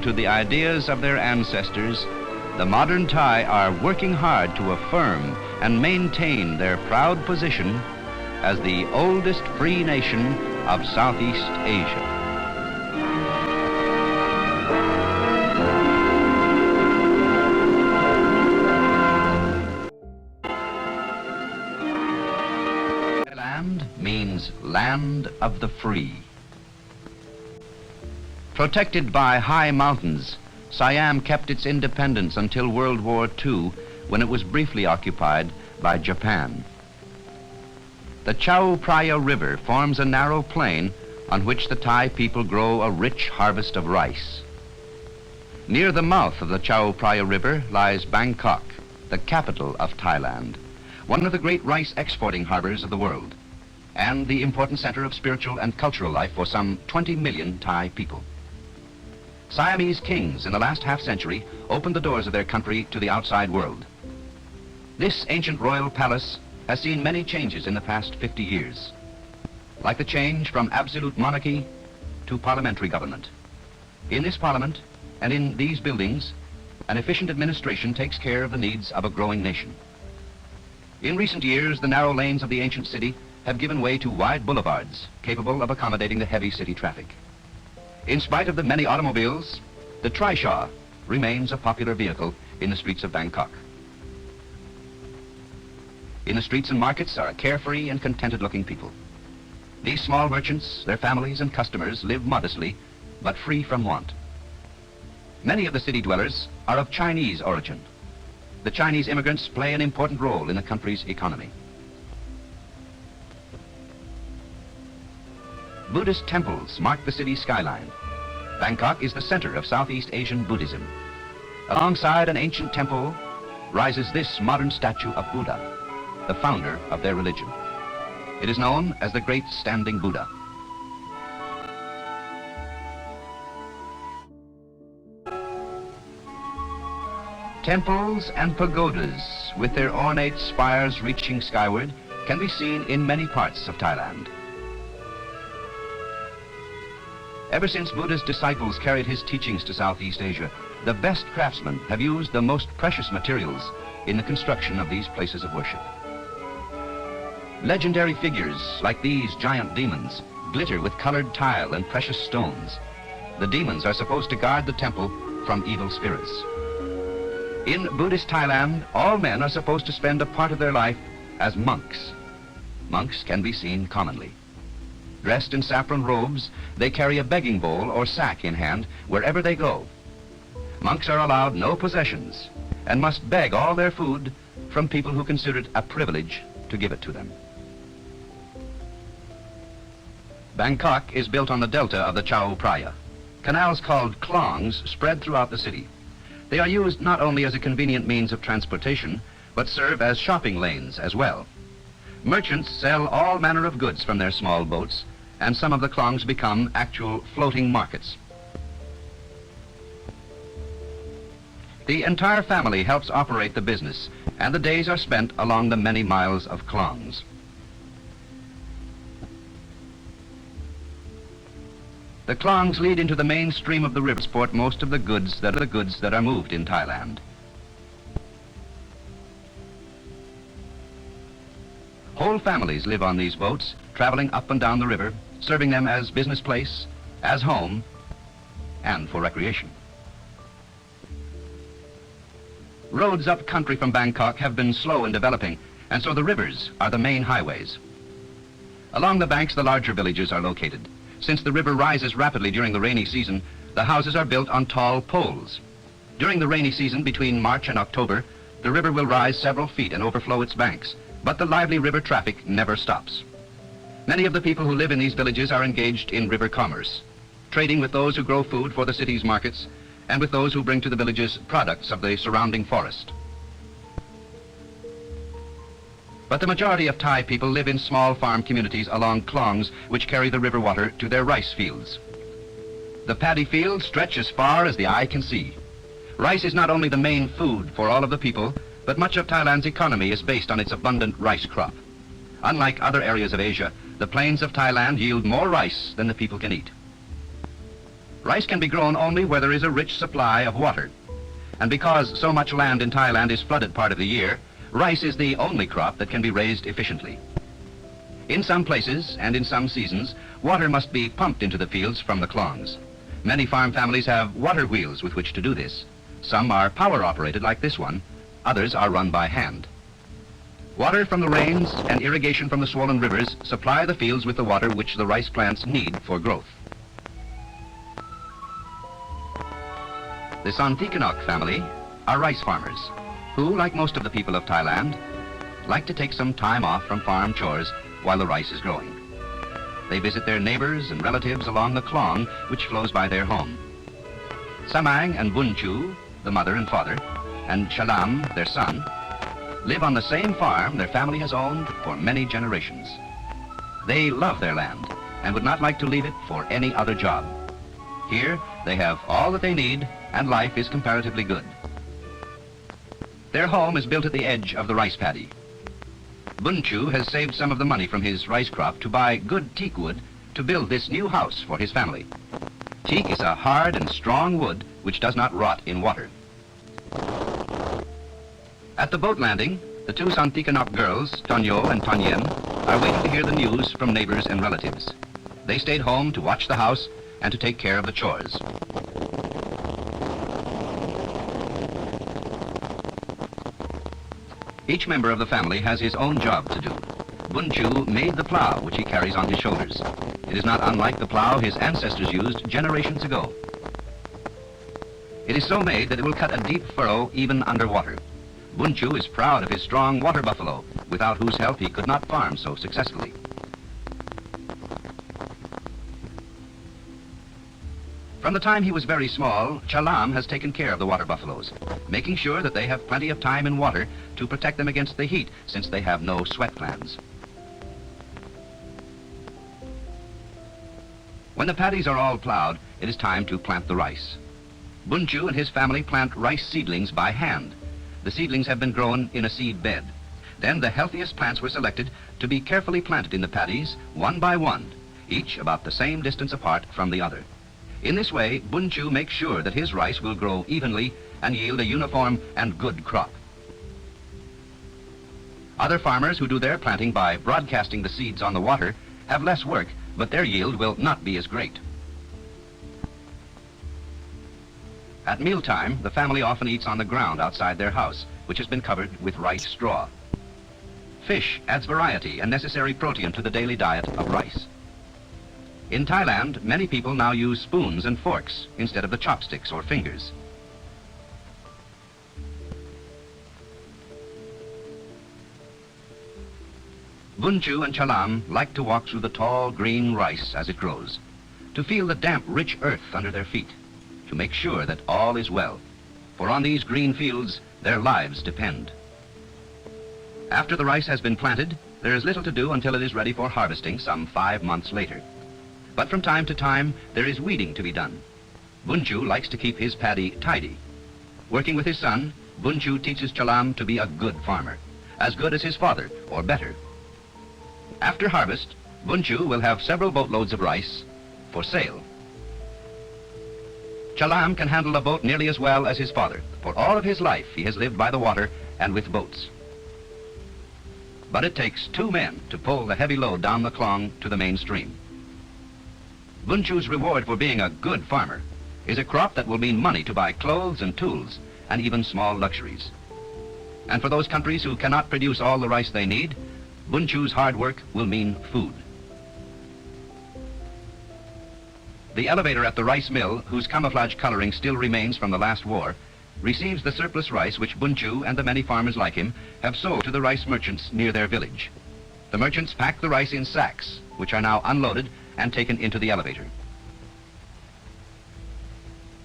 to the ideas of their ancestors, the modern Thai are working hard to affirm and maintain their proud position as the oldest free nation of Southeast Asia. Thailand means land of the free. Protected by high mountains, Siam kept its independence until World War II, when it was briefly occupied by Japan. The Chao Phraya River forms a narrow plain on which the Thai people grow a rich harvest of rice. Near the mouth of the Chao Phraya River lies Bangkok, the capital of Thailand, one of the great rice exporting harbors of the world, and the important center of spiritual and cultural life for some 20 million Thai people. Siamese kings in the last half-century opened the doors of their country to the outside world. This ancient royal palace has seen many changes in the past 50 years, like the change from absolute monarchy to parliamentary government. In this parliament and in these buildings, an efficient administration takes care of the needs of a growing nation. In recent years, the narrow lanes of the ancient city have given way to wide boulevards capable of accommodating the heavy city traffic. In spite of the many automobiles, the trishaw remains a popular vehicle in the streets of Bangkok. In the streets and markets are a carefree and contented-looking people. These small merchants, their families and customers live modestly, but free from want. Many of the city dwellers are of Chinese origin. The Chinese immigrants play an important role in the country's economy. Buddhist temples mark the city's skyline. Bangkok is the center of Southeast Asian Buddhism. Alongside an ancient temple rises this modern statue of Buddha, the founder of their religion. It is known as the Great Standing Buddha. Temples and pagodas, with their ornate spires reaching skyward, can be seen in many parts of Thailand. Ever since Buddha's disciples carried his teachings to Southeast Asia, the best craftsmen have used the most precious materials in the construction of these places of worship. Legendary figures like these giant demons glitter with colored tile and precious stones. The demons are supposed to guard the temple from evil spirits. In Buddhist Thailand, all men are supposed to spend a part of their life as monks. Monks can be seen commonly. Dressed in saffron robes, they carry a begging bowl or sack in hand wherever they go. Monks are allowed no possessions and must beg all their food from people who consider it a privilege to give it to them. Bangkok is built on the delta of the Chao Phraya. Canals called klongs spread throughout the city. They are used not only as a convenient means of transportation, but serve as shopping lanes as well. Merchants sell all manner of goods from their small boats, and some of the klongs become actual floating markets. The entire family helps operate the business, and the days are spent along the many miles of klongs. The klongs lead into the main stream of the river, export most of the goods that are moved in Thailand. Whole families live on these boats, traveling up and down the river, serving them as business place, as home, and for recreation. Roads up country from Bangkok have been slow in developing, and so the rivers are the main highways. Along the banks, the larger villages are located. Since the river rises rapidly during the rainy season, the houses are built on tall poles. During the rainy season between March and October, the river will rise several feet and overflow its banks, but the lively river traffic never stops. Many of the people who live in these villages are engaged in river commerce, trading with those who grow food for the city's markets and with those who bring to the villages products of the surrounding forest. But the majority of Thai people live in small farm communities along klongs which carry the river water to their rice fields. The paddy fields stretch as far as the eye can see. Rice is not only the main food for all of the people, but much of Thailand's economy is based on its abundant rice crop. Unlike other areas of Asia, the plains of Thailand yield more rice than the people can eat. Rice can be grown only where there is a rich supply of water. And because so much land in Thailand is flooded part of the year, rice is the only crop that can be raised efficiently. In some places and in some seasons, water must be pumped into the fields from the clongs. Many farm families have water wheels with which to do this. Some are power operated like this one, others are run by hand. Water from the rains and irrigation from the swollen rivers supply the fields with the water which the rice plants need for growth. The Santikanok family are rice farmers who, like most of the people of Thailand, like to take some time off from farm chores while the rice is growing. They visit their neighbors and relatives along the Klong, which flows by their home. Samang and Bunchu, the mother and father, and Chalam, their son, live on the same farm their family has owned for many generations. They love their land and would not like to leave it for any other job. Here, they have all that they need, and life is comparatively good. Their home is built at the edge of the rice paddy. Bunchu has saved some of the money from his rice crop to buy good teak wood to build this new house for his family. Teak is a hard and strong wood which does not rot in water. At the boat landing, the two Santikanok girls, Tonyo and Tanyem, are waiting to hear the news from neighbors and relatives. They stayed home to watch the house and to take care of the chores. Each member of the family has his own job to do. Bunchu made the plow which he carries on his shoulders. It is not unlike the plow his ancestors used generations ago. It is so made that it will cut a deep furrow even underwater. Bunchu is proud of his strong water buffalo, without whose help he could not farm so successfully. From the time he was very small, Chalam has taken care of the water buffaloes, making sure that they have plenty of time in water to protect them against the heat, since they have no sweat glands. When the paddies are all plowed, it is time to plant the rice. Bunchu and his family plant rice seedlings by hand. The seedlings have been grown in a seed bed. Then the healthiest plants were selected to be carefully planted in the paddies, one by one, each about the same distance apart from the other. In this way, Bunchu makes sure that his rice will grow evenly and yield a uniform and good crop. Other farmers who do their planting by broadcasting the seeds on the water have less work, but their yield will not be as great. At mealtime, the family often eats on the ground outside their house, which has been covered with rice straw. Fish adds variety and necessary protein to the daily diet of rice. In Thailand, many people now use spoons and forks instead of the chopsticks or fingers. Bunchu and Chalam like to walk through the tall green rice as it grows, to feel the damp, rich earth under their feet, to make sure that all is well, for on these green fields their lives depend. After the rice has been planted, there is little to do until it is ready for harvesting some 5 months later. But from time to time, there is weeding to be done. Bunchu likes to keep his paddy tidy. Working with his son, Bunchu teaches Chalam to be a good farmer, as good as his father, or better. After harvest, Bunchu will have several boatloads of rice for sale. Chalam can handle a boat nearly as well as his father. For all of his life, he has lived by the water and with boats. But it takes 2 men to pull the heavy load down the Klong to the main stream. Bunchu's reward for being a good farmer is a crop that will mean money to buy clothes and tools and even small luxuries. And for those countries who cannot produce all the rice they need, Bunchu's hard work will mean food. The elevator at the rice mill, whose camouflage coloring still remains from the last war, receives the surplus rice which Bunchu and the many farmers like him have sold to the rice merchants near their village. The merchants pack the rice in sacks, which are now unloaded and taken into the elevator.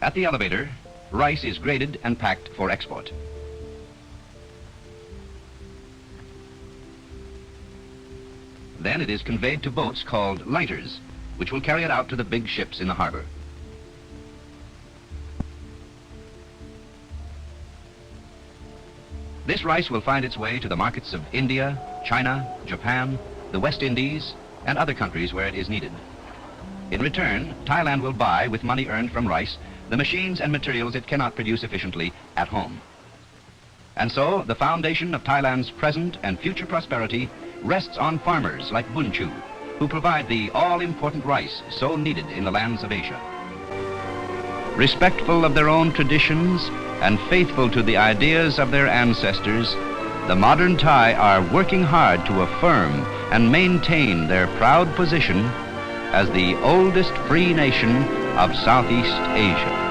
At the elevator, rice is graded and packed for export. Then it is conveyed to boats called lighters, which will carry it out to the big ships in the harbor. This rice will find its way to the markets of India, China, Japan, the West Indies, and other countries where it is needed. In return, Thailand will buy, with money earned from rice, the machines and materials it cannot produce efficiently at home. And so, the foundation of Thailand's present and future prosperity rests on farmers like Bunchu, who provide the all-important rice so needed in the lands of Asia. Respectful of their own traditions and faithful to the ideas of their ancestors, the modern Thai are working hard to affirm and maintain their proud position as the oldest free nation of Southeast Asia.